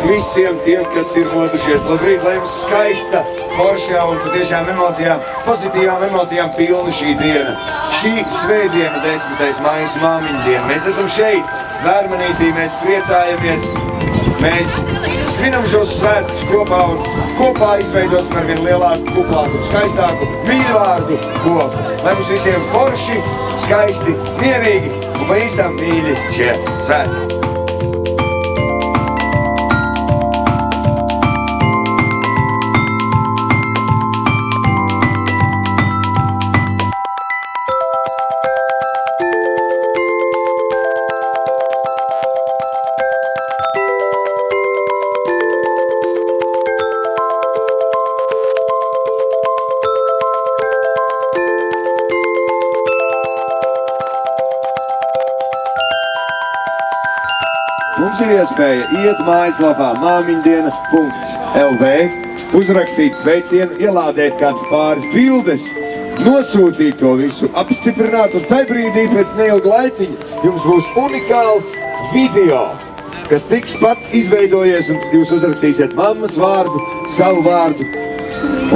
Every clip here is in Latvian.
sveikt visiem tiem, kas ir modušies. Labrīt, lai jums skaista, forša un patiešām emocijām, pozitīvām emocijām pilna šī diena. Šī svētdiena, 10. maijas māmiņu diena. Mēs esam šeit, Vērmanītī, mēs priecājamies. Mēs svinam šos svētkus kopā un kopā izveidosim ar vien lielāku, kuplāku, skaistāku mīļvārdu kopu. Lai mums visiem forši, skaisti, mierīgi un pa īstām mīļi šie svētki. Mums ir iespēja iet mājaslapā māmiņdiena.lv, uzrakstīt sveicienu, ielādēt kādas pāris bildes, nosūtīt to visu, apstiprināt, un tai brīdī pēc neilga laiciņa jums būs unikāls video, kas tiks pats izveidojies, un jūs uzrakstīsiet mammas vārdu, savu vārdu,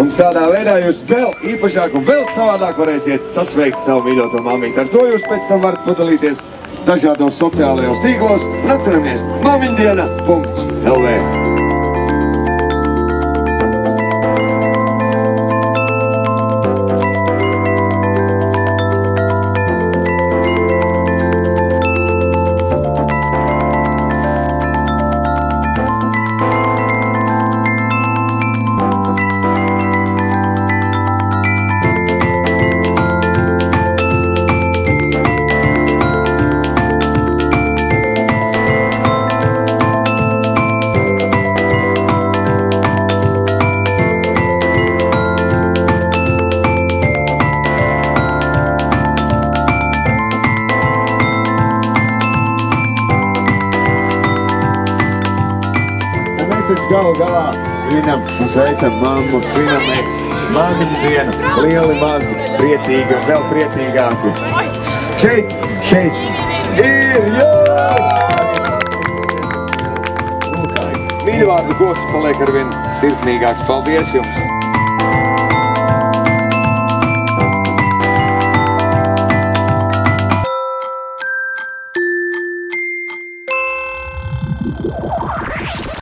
un tādā veidā jūs vēl īpašāk un vēl savādāk varēsiet sasveikt savu mīļoto mammiņu. Ar to jūs pēc tam varat padalīties dažādos sociālajos tīklos un atceramies māmiņdiena.lv. Galu galā svinam un sveicam mammu, svinam mēs māmiņu dienu, lieli mazi, priecīgi un vēl priecīgāki. Šeit ir jau! Mīļvārdu koks paliek arvien sirsnīgāks. Paldies jums!